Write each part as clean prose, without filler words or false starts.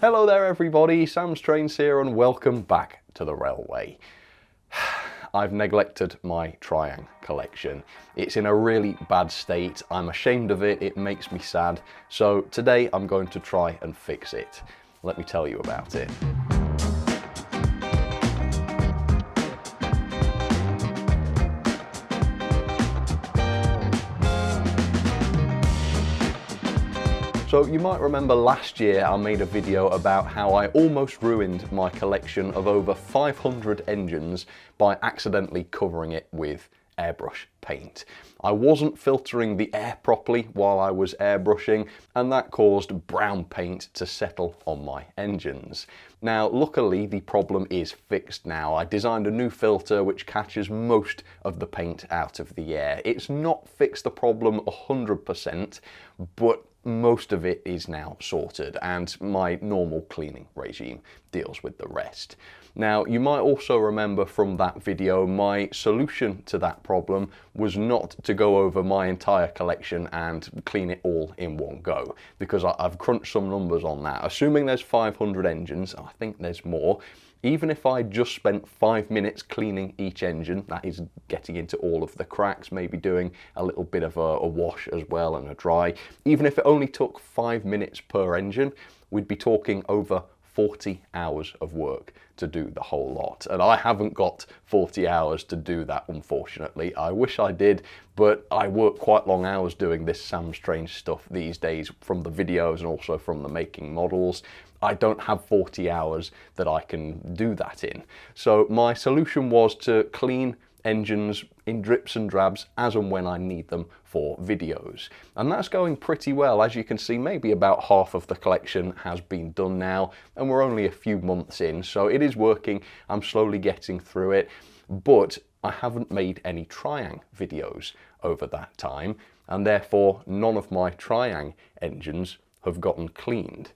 Hello there everybody, Sam's Trains here and welcome back to the railway. I've neglected my Triang collection. It's in a really bad state, I'm ashamed of it, it makes me sad, so today I'm going to try and fix it. Let me tell you about it. So you might remember last year I made a video about how I almost ruined my collection of over 500 engines by accidentally covering it with airbrush paint. I wasn't filtering the air properly while I was airbrushing and that caused brown paint to settle on my engines. Now luckily the problem is fixed now. I designed a new filter which catches most of the paint out of the air. It's not fixed the problem 100%, but most of it is now sorted and my normal cleaning regime deals with the rest. Now you might also remember from that video my solution to that problem was not to go over my entire collection and clean it all in one go, because I've crunched some numbers on that. Assuming there's 500 engines, I think there's more, even if I just spent 5 minutes cleaning each engine, that is getting into all of the cracks, maybe doing a little bit of a wash as well and a dry, even if it only took 5 minutes per engine, we'd be talking over 40 hours of work to do the whole lot. And I haven't got 40 hours to do that, unfortunately. I wish I did, but I work quite long hours doing this Sam's Strange stuff these days, from the videos and also from the making models. I don't have 40 hours that I can do that in. So my solution was to clean engines in drips and drabs as and when I need them for videos. And that's going pretty well. As you can see, maybe about half of the collection has been done now, and we're only a few months in, so it is working. I'm slowly getting through it, but I haven't made any Triang videos over that time, and therefore none of my Triang engines have gotten cleaned.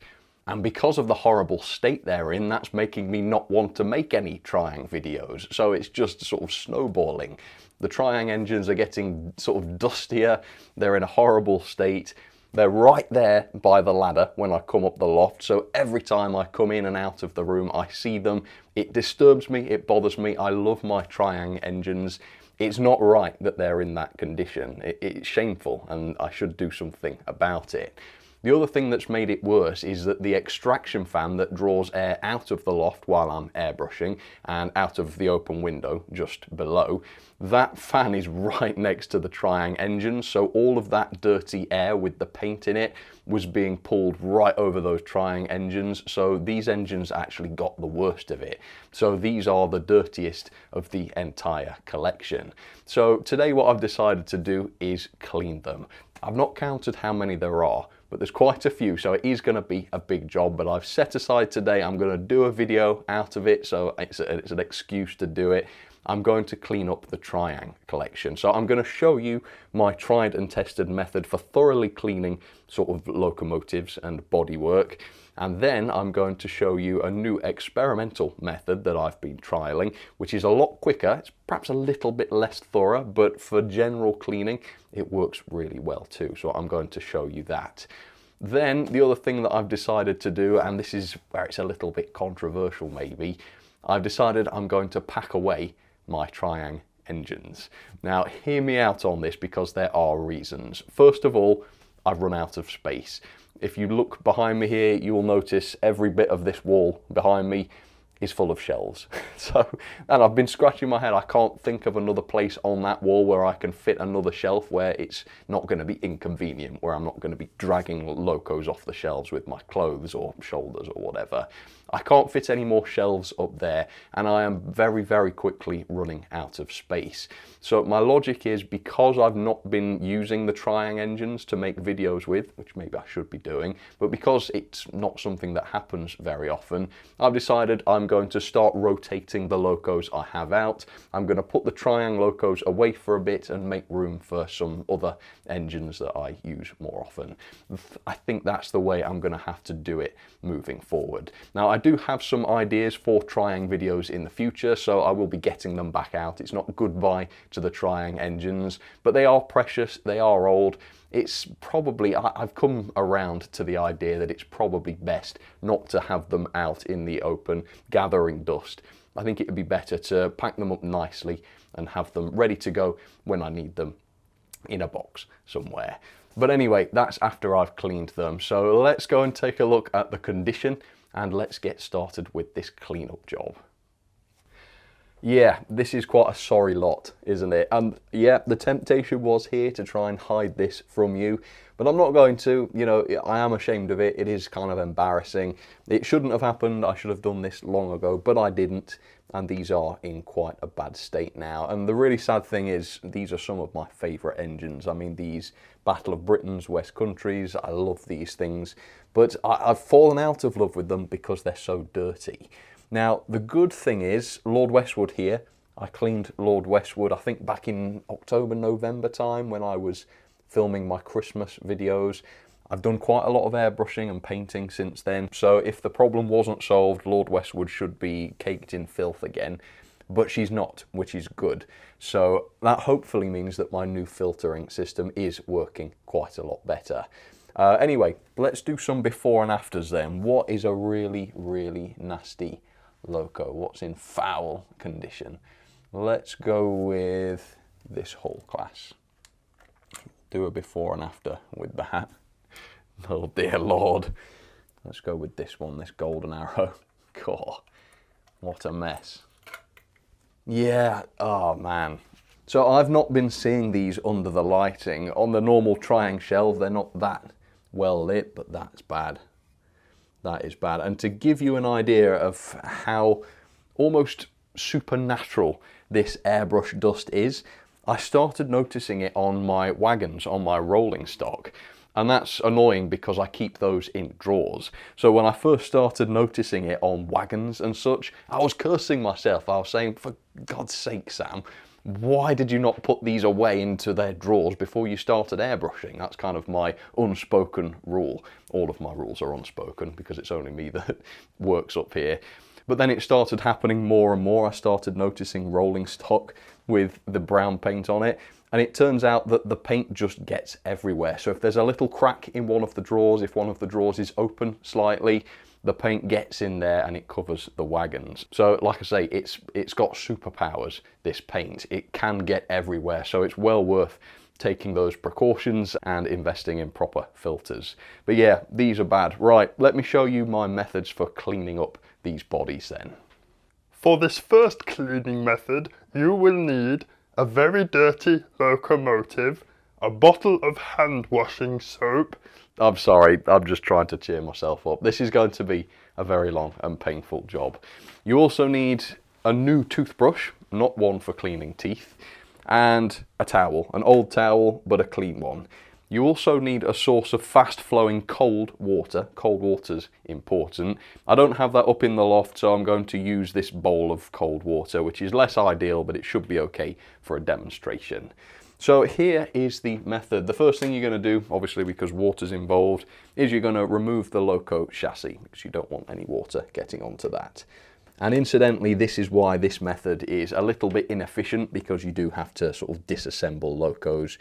And because of the horrible state they're in, that's making me not want to make any Triang videos. So it's just sort of snowballing. The Triang engines are getting sort of dustier, they're in a horrible state. They're right there by the ladder when I come up the loft, so every time I come in and out of the room I see them. It disturbs me, it bothers me. I love my Triang engines. It's not right that they're in that condition. It's shameful and I should do something about it. The other thing that's made it worse is that the extraction fan that draws air out of the loft while I'm airbrushing and out of the open window just below, that fan is right next to the Triang engine, so all of that dirty air with the paint in it was being pulled right over those Triang engines, so these engines actually got the worst of it. So these are the dirtiest of the entire collection. So today what I've decided to do is clean them. I've not counted how many there are, but there's quite a few, so it is going to be a big job, but I've set aside today, I'm going to do a video out of it, so it's an excuse to do it. I'm going to clean up the Triang collection. So I'm going to show you my tried and tested method for thoroughly cleaning sort of locomotives and bodywork. And then I'm going to show you a new experimental method that I've been trialing, which is a lot quicker. It's perhaps a little bit less thorough, but for general cleaning, it works really well too. So I'm going to show you that. Then the other thing that I've decided to do, and this is where it's a little bit controversial maybe, I've decided I'm going to pack away my Triang engines. Now hear me out on this because there are reasons. First of all, I've run out of space. If you look behind me here, you will notice every bit of this wall behind me is full of shelves. And I've been scratching my head. I can't think of another place on that wall where I can fit another shelf where it's not going to be inconvenient, where I'm not going to be dragging locos off the shelves with my clothes or shoulders or whatever. I can't fit any more shelves up there, and I am very, very quickly running out of space. So my logic is, because I've not been using the Triang engines to make videos with, which maybe I should be doing, but because it's not something that happens very often, I've decided I'm going to start rotating the locos I have out. I'm going to put the Triang locos away for a bit and make room for some other engines that I use more often. I think that's the way I'm going to have to do it moving forward. Now, I I do have some ideas for Triang videos in the future, so I will be getting them back out. It's not goodbye to the Triang engines, but they are precious, they are old. It's probably, I've come around to the idea that it's probably best not to have them out in the open gathering dust. I think it would be better to pack them up nicely and have them ready to go when I need them in a box somewhere. But anyway, that's after I've cleaned them. So let's go and take a look at the condition and let's get started with this cleanup job. Yeah, this is quite a sorry lot, isn't it? And yeah, the temptation was here to try and hide this from you, but I'm not going to. You know, I am ashamed of it. It is kind of embarrassing. It shouldn't have happened. I should have done this long ago, but I didn't. And these are in quite a bad state now. And the really sad thing is, these are some of my favourite engines. I mean, these Battle of Britain's West Countries, I love these things, but I've fallen out of love with them because they're so dirty. Now, the good thing is, Lord Westwood here, I cleaned Lord Westwood, I think back in October, November time when I was filming my Christmas videos. I've done quite a lot of airbrushing and painting since then, so if the problem wasn't solved, Lord Westwood should be caked in filth again, but she's not, which is good. So that hopefully means that my new filtering system is working quite a lot better. Anyway, let's do some before and afters then. What is a really, really nasty loco? What's in foul condition? Let's go with this whole class. Do a before and after with that. Oh dear Lord. Let's go with this one, this golden arrow. God, what a mess. Yeah, oh man. So I've not been seeing these under the lighting. On the normal Triang shelf, they're not that well lit, but that's bad. That is bad. And to give you an idea of how almost supernatural this airbrush dust is, I started noticing it on my wagons, on my rolling stock. And that's annoying because I keep those in drawers. So when I first started noticing it on wagons and such, I was cursing myself. I was saying, for God's sake, Sam, why did you not put these away into their drawers before you started airbrushing? That's kind of my unspoken rule. All of my rules are unspoken because it's only me that works up here. But then it started happening more and more. I started noticing rolling stock with the brown paint on it. And it turns out that the paint just gets everywhere. So if there's a little crack in one of the drawers, if one of the drawers is open slightly, the paint gets in there and it covers the wagons. So like I say, it's got superpowers, this paint. It can get everywhere, so it's well worth taking those precautions and investing in proper filters. But yeah, these are bad. Right, let me show you my methods for cleaning up these bodies then. For this first cleaning method, you will need a very dirty locomotive, a bottle of hand washing soap. I'm sorry, I'm just trying to cheer myself up. This is going to be a very long and painful job. You also need a new toothbrush, not one for cleaning teeth, and a towel, an old towel, but a clean one. You also need a source of fast flowing cold water. Cold water's important. I don't have that up in the loft, so I'm going to use this bowl of cold water, which is less ideal, but it should be okay for a demonstration. So here is the method. The first thing you're going to do, obviously because water's involved, is you're going to remove the loco chassis, because you don't want any water getting onto that. And incidentally, this is why this method is a little bit inefficient, because you do have to sort of disassemble locos,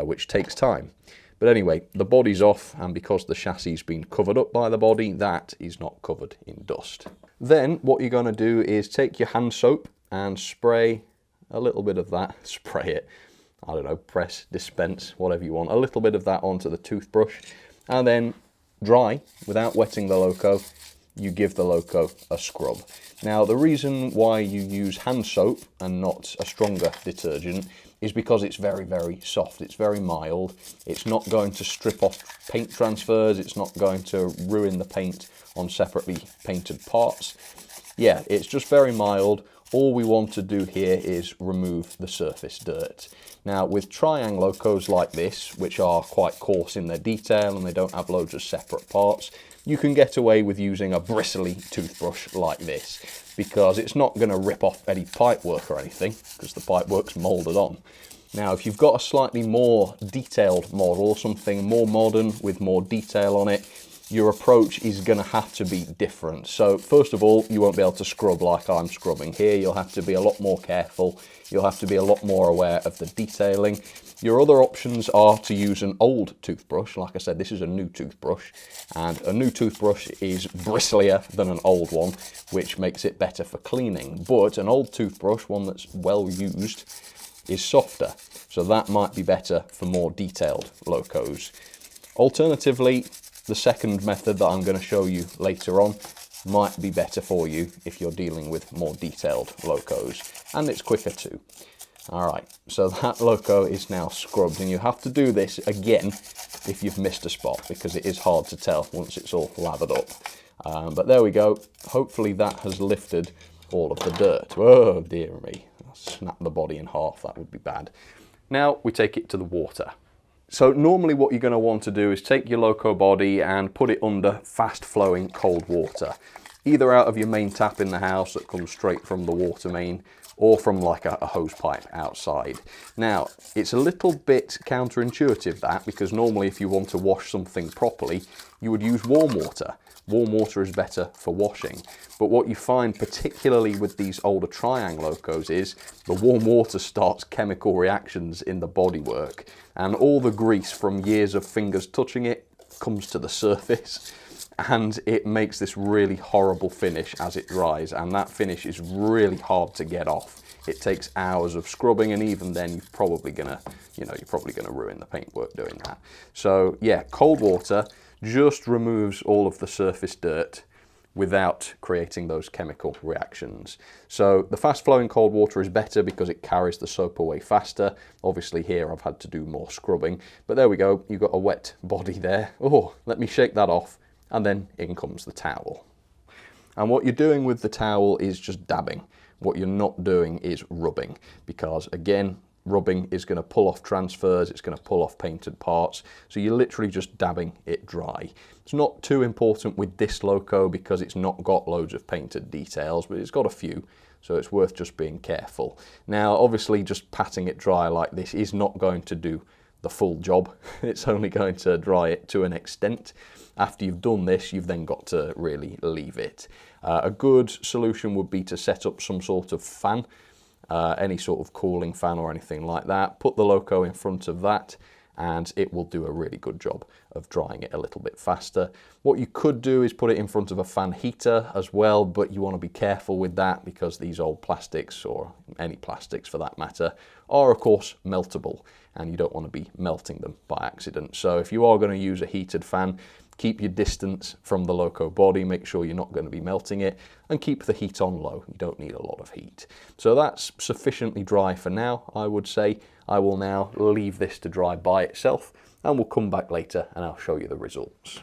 which takes time. But anyway, the body's off, and because the chassis has been covered up by the body, that is not covered in dust. Then what you're going to do is take your hand soap and spray a little bit of that, spray it, I don't know, press, dispense, whatever you want, a little bit of that onto the toothbrush, and then dry, without wetting the loco, you give the loco a scrub. Now the reason why you use hand soap and not a stronger detergent is because it's very, very soft, it's very mild, it's not going to strip off paint transfers, it's not going to ruin the paint on separately painted parts. Yeah, it's just very mild. All we want to do here is remove the surface dirt. Now with Triang locos like this, which are quite coarse in their detail and they don't have loads of separate parts, you can get away with using a bristly toothbrush like this, because it's not going to rip off any pipework or anything, because the pipework's moulded on. Now if you've got a slightly more detailed model, something more modern with more detail on it, your approach is going to have to be different. So first of all, you won't be able to scrub like I'm scrubbing here. You'll have to be a lot more careful. You'll have to be a lot more aware of the detailing. Your other options are to use an old toothbrush. Like I said, this is a new toothbrush, and a new toothbrush is bristlier than an old one, which makes it better for cleaning. But an old toothbrush, one that's well used, is softer. So that might be better for more detailed locos. Alternatively, the second method that I'm going to show you later on might be better for you if you're dealing with more detailed locos, and it's quicker too. Alright, so that loco is now scrubbed, and you have to do this again if you've missed a spot, because it is hard to tell once it's all lathered up. But there we go. Hopefully that has lifted all of the dirt. Oh dear me, I'll snap the body in half, that would be bad. Now we take it to the water. So normally what you're going to want to do is take your loco body and put it under fast flowing cold water, either out of your main tap in the house that comes straight from the water main, or from like a hose pipe outside. Now, it's a little bit counterintuitive that, because normally if you want to wash something properly, you would use warm water. Warm water is better for washing. But what you find, particularly with these older triang locos, is the warm water starts chemical reactions in the bodywork, and all the grease from years of fingers touching it comes to the surface, and it makes this really horrible finish as it dries, and that finish is really hard to get off. It takes hours of scrubbing, and even then you're probably gonna ruin the paintwork doing that. So yeah, cold water just removes all of the surface dirt without creating those chemical reactions. So the fast flowing cold water is better because it carries the soap away faster. Obviously here I've had to do more scrubbing, but there we go, you've got a wet body there. Oh, let me shake that off. And then in comes the towel. And what you're doing with the towel is just dabbing. What you're not doing is rubbing, because again, rubbing is going to pull off transfers, it's going to pull off painted parts, so you're literally just dabbing it dry. It's not too important with this loco because it's not got loads of painted details, but it's got a few, so it's worth just being careful. Now obviously just patting it dry like this is not going to do the full job. It's only going to dry it to an extent. After you've done this, you've then got to really leave it. A good solution would be to set up some sort of fan, any sort of cooling fan or anything like that. Put the loco in front of that, and it will do a really good job of drying it a little bit faster. What you could do is put it in front of a fan heater as well, but you want to be careful with that because these old plastics, or any plastics for that matter, are of course meltable, and you don't want to be melting them by accident. So if you are going to use a heated fan, keep your distance from the loco body, make sure you're not going to be melting it, and keep the heat on low. You don't need a lot of heat. So that's sufficiently dry for now, I would say. I will now leave this to dry by itself, and we'll come back later and I'll show you the results.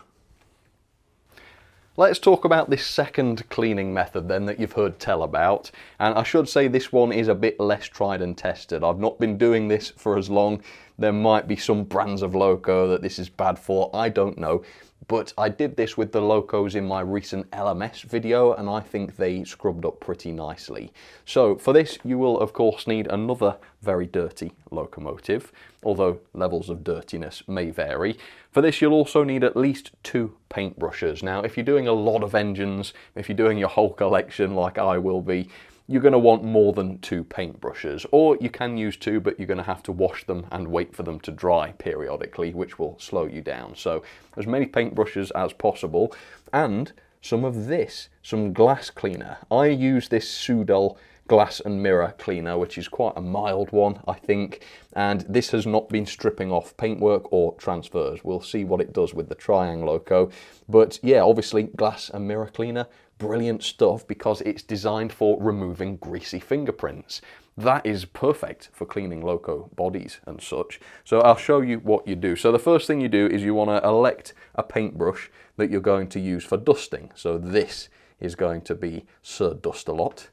Let's talk about this second cleaning method then that you've heard tell about, and I should say this one is a bit less tried and tested. I've not been doing this for as long. There might be some brands of loco that this is bad for, I don't know, but I did this with the locos in my recent LMS video, and I think they scrubbed up pretty nicely. So for this you will of course need another very dirty locomotive, although levels of dirtiness may vary. For this you'll also need at least 2 paintbrushes. Now if you're doing a lot of engines, if you're doing your whole collection like I will be, you're going to want more than 2 paintbrushes, or you can use 2, but you're going to have to wash them and wait for them to dry periodically, which will slow you down. So as many paintbrushes as possible, and some of this, some glass cleaner. I use this Sudol glass and mirror cleaner, which is quite a mild one, I think, and this has not been stripping off paintwork or transfers. We'll see what it does with the Triang loco, but yeah, obviously glass and mirror cleaner, brilliant stuff because it's designed for removing greasy fingerprints. That is perfect for cleaning loco bodies and such. So I'll show you what you do. So the first thing you do is you want to elect a paintbrush that you're going to use for dusting. So this is going to be Sir Dust-A-Lot.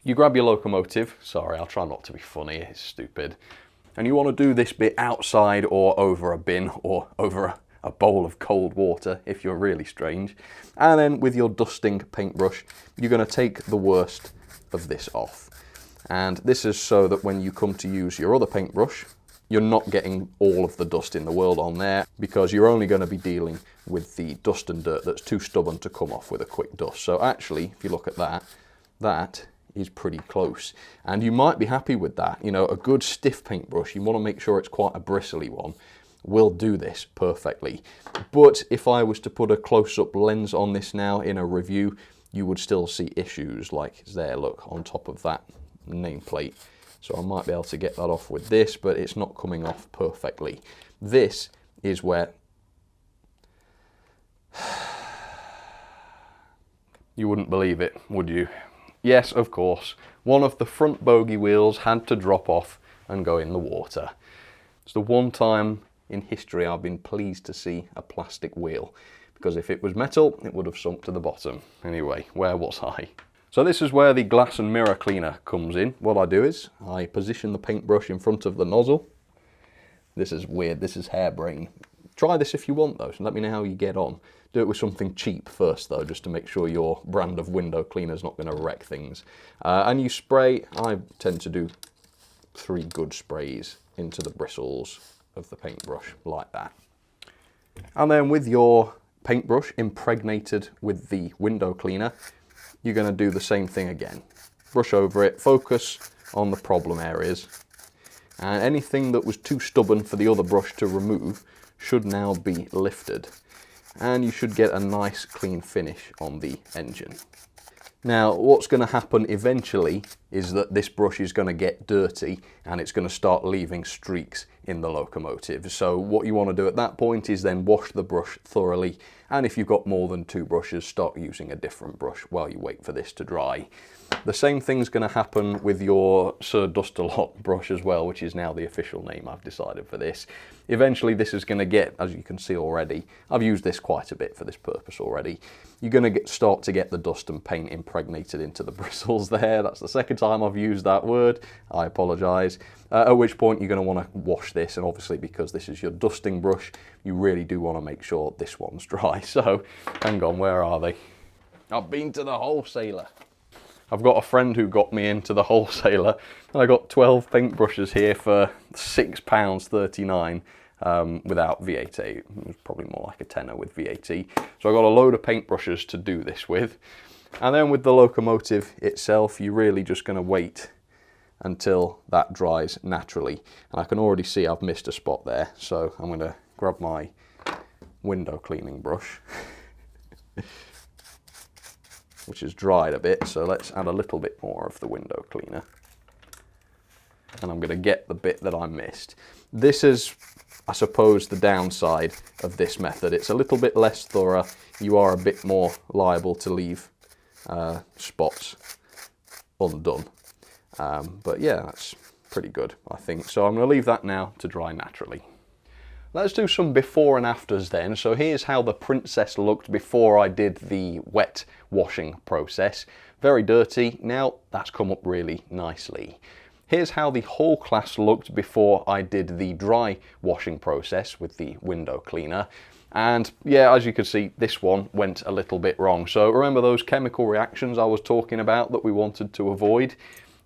You grab your locomotive, sorry, I'll try not to be funny, it's stupid. And you want to do this bit outside or over a bin or over a bowl of cold water if you're really strange. And then with your dusting paintbrush, you're going to take the worst of this off. And this is so that when you come to use your other paintbrush, you're not getting all of the dust in the world on there, because you're only going to be dealing with the dust and dirt that's too stubborn to come off with a quick dust. So actually, if you look at that, that is pretty close, and you might be happy with that. You know, a good stiff paintbrush, you want to make sure it's quite a bristly one, will do this perfectly. But if I was to put a close-up lens on this now in a review, you would still see issues like there, look, on top of that nameplate. So I might be able to get that off with this, but it's not coming off perfectly. This is where you wouldn't believe it, would you? Yes, of course, one of the front bogie wheels had to drop off and go in the water. It's the one time in history I've been pleased to see a plastic wheel, because if it was metal, it would have sunk to the bottom. Anyway, where was I? So this is where the glass and mirror cleaner comes in. What I do is I position the paintbrush in front of the nozzle. This is weird, this is harebrained. Try this if you want though, so let me know how you get on. Do it with something cheap first though, just to make sure your brand of window cleaner is not going to wreck things. And you spray, I tend to do 3 good sprays into the bristles of the paintbrush, like that. And then with your paintbrush impregnated with the window cleaner, you're going to do the same thing again. Brush over it, focus on the problem areas, and anything that was too stubborn for the other brush to remove should now be lifted, and you should get a nice clean finish on the engine. Now, what's going to happen eventually is that this brush is going to get dirty and it's going to start leaving streaks in the locomotive. So what you want to do at that point is then wash the brush thoroughly, and if you've got more than 2 brushes, start using a different brush while you wait for this to dry. The same thing's going to happen with your Sir Dust-A-Lot brush as well, which is now the official name I've decided for this. Eventually this is going to get, as you can see already, I've used this quite a bit for this purpose already, you're going to start to get the dust and paint impregnated into the bristles there. That's the second time I've used that word, I apologise. At which point you're going to want to wash this, and obviously because this is your dusting brush, you really do want to make sure this one's dry. So, hang on, where are they? I've been to the wholesaler. I've got a friend who got me into the wholesaler, and I got 12 paintbrushes here for £6.39 without VAT. It was probably more like a tenner with VAT. So I got a load of paintbrushes to do this with. And then with the locomotive itself, you're really just going to wait until that dries naturally. And I can already see I've missed a spot there, so I'm going to grab my window cleaning brush, which has dried a bit, so let's add a little bit more of the window cleaner. And I'm going to get the bit that I missed. This is, I suppose, the downside of this method. It's a little bit less thorough. You are a bit more liable to leave spots undone. But yeah, that's pretty good, I think. So I'm going to leave that now to dry naturally. Let's do some before and afters then. So here's how the Princess looked before I did the wet washing process. Very dirty. Now that's come up really nicely. Here's how the whole class looked before I did the dry washing process with the window cleaner. And yeah, as you can see, this one went a little bit wrong. So remember those chemical reactions I was talking about that we wanted to avoid?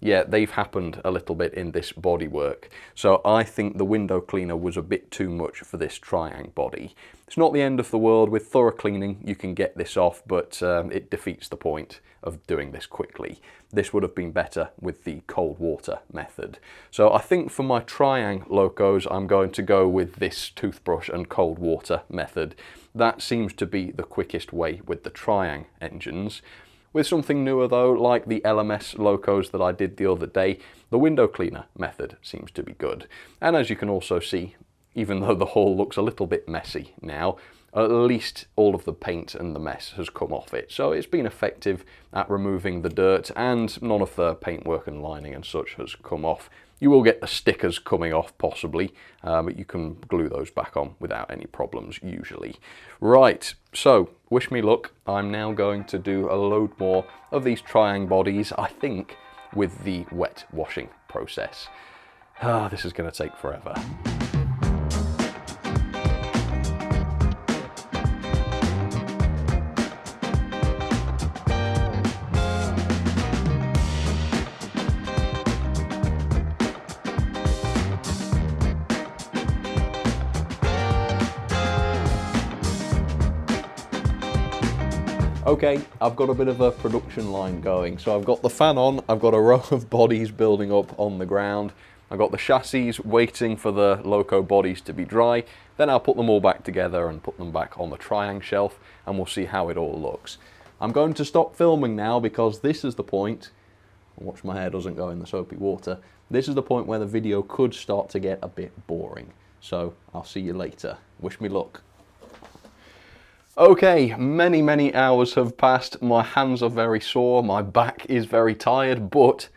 Yeah, they've happened a little bit in this bodywork. So I think the window cleaner was a bit too much for this Triang body. It's not the end of the world. With thorough cleaning, you can get this off, but it defeats the point of doing this quickly. This would have been better with the cold water method. So I think for my Triang locos, I'm going to go with this toothbrush and cold water method. That seems to be the quickest way with the Triang engines. With something newer though, like the LMS locos that I did the other day, the window cleaner method seems to be good. And as you can also see, even though the hull looks a little bit messy now, at least all of the paint and the mess has come off it. So it's been effective at removing the dirt, and none of the paintwork and lining and such has come off. You will get the stickers coming off possibly, but you can glue those back on without any problems usually. Right, so wish me luck. I'm now going to do a load more of these Triang bodies, I think, with the wet washing process. This is going to take forever. Okay, I've got a bit of a production line going. So I've got the fan on, I've got a row of bodies building up on the ground. I've got the chassis waiting for the loco bodies to be dry. Then I'll put them all back together and put them back on the triang shelf, and we'll see how it all looks. I'm going to stop filming now because this is the point, watch my hair doesn't go in the soapy water, this is the point where the video could start to get a bit boring. So I'll see you later. Wish me luck. Okay, many hours have passed. My hands are very sore, my back is very tired, but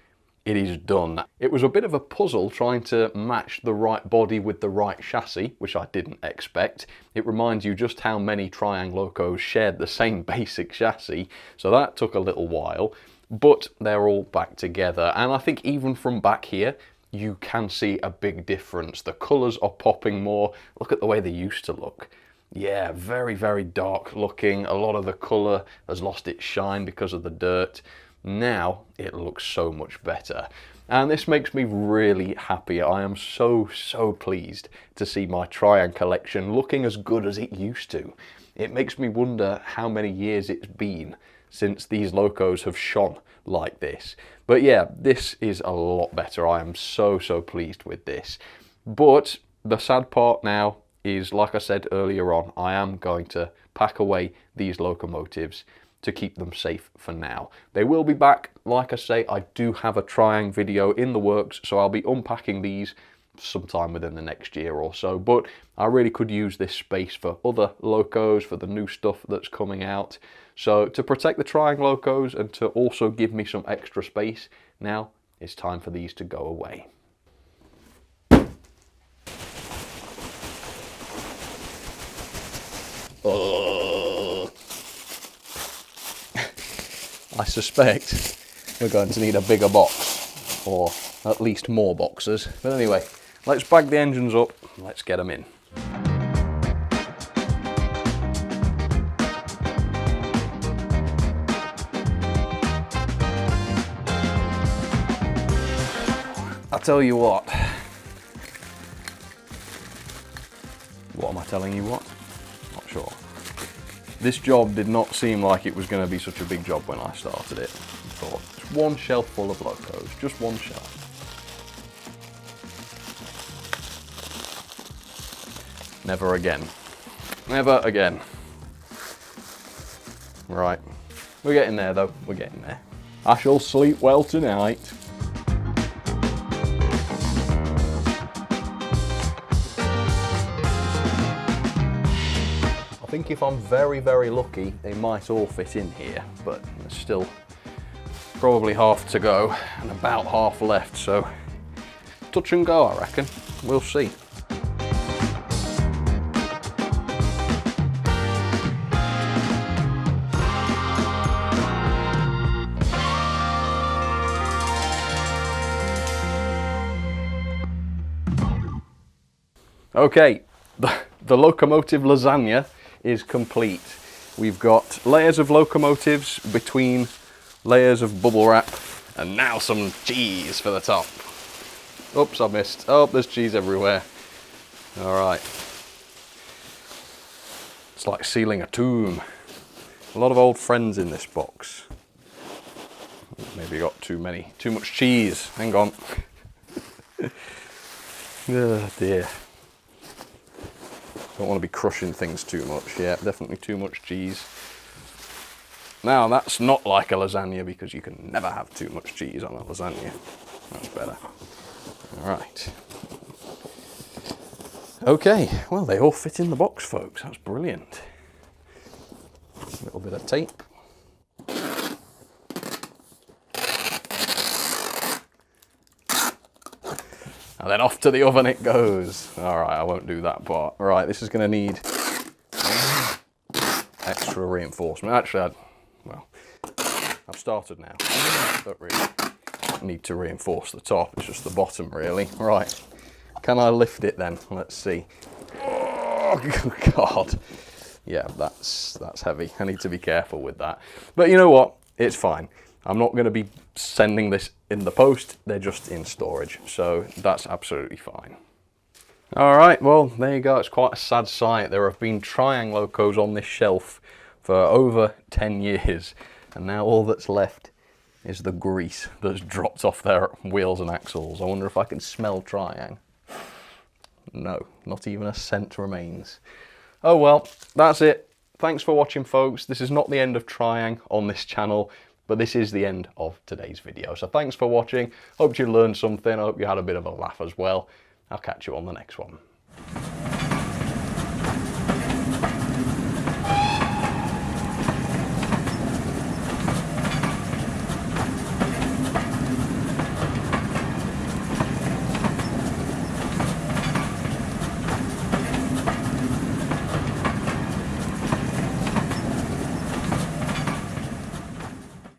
it is done. It was a bit of a puzzle trying to match the right body with the right chassis, which I didn't expect. It reminds you just how many Triang locos shared the same basic chassis, so that took a little while, but they're all back together. And I think even from back here, you can see a big difference. The colours are popping more. Look at the way they used to look. Yeah, very dark looking. A lot of the colour has lost its shine because of the dirt. Now it looks so much better. And this makes me really happy. I am so pleased to see my Triang collection looking as good as it used to. It makes me wonder how many years it's been since these locos have shone like this. But yeah, this is a lot better. I am so pleased with this. But the sad part now is, like I said earlier on, I am going to pack away these locomotives to keep them safe for now. They will be back. Like I say, I do have a Triang video in the works, so I'll be unpacking these sometime within the next year or so, but I really could use this space for other locos, for the new stuff that's coming out. So to protect the Triang locos and to also give me some extra space, now it's time for these to go away. I suspect we're going to need a bigger box, or at least more boxes. But anyway, let's bag the engines up, let's get them in. I'll tell you what. What am I telling you what? Not sure. This job did not seem like it was going to be such a big job when I started it. I thought, just one shelf full of locos, just one shelf. Never again. Never again. Right. We're getting there though, we're getting there. I shall sleep well tonight. I think if I'm very lucky, they might all fit in here, but there's still probably half to go and about half left, so touch and go, I reckon. We'll see. Okay, the locomotive lasagna is complete. We've got layers of locomotives between layers of bubble wrap, and now some cheese for the top. Oops, I missed. Oh, there's cheese everywhere. All right. It's like sealing a tomb. A lot of old friends in this box. Maybe got too much cheese. Hang on. Oh dear. Don't want to be crushing things too much. Yeah, definitely too much cheese. Now that's not like a lasagna because you can never have too much cheese on a lasagna. That's better. All right. Okay, well they all fit in the box, folks. That's brilliant. A little bit of tape. And then off to the oven it goes. All right, I won't do that part. All right, this is going to need extra reinforcement. Actually, I've started now. Don't really need to reinforce the top. It's just the bottom, really. Right, can I lift it then? Let's see. Oh God. Yeah, that's heavy. I need to be careful with that. But you know what? It's fine. I'm not going to be sending this in the post, they're just in storage, so that's absolutely fine. All right, well, there you go. It's quite a sad sight. There have been Triang locos on this shelf for for over 10 years, and now all that's left is the grease that's dropped off their wheels and axles. I wonder if I can smell Triang. No, not even a scent remains. Oh well, that's it. Thanks for watching, folks. This is not the end of Triang on this channel, but this is the end of today's video. So thanks for watching. Hope you learned something. I hope you had a bit of a laugh as well. I'll catch you on the next one.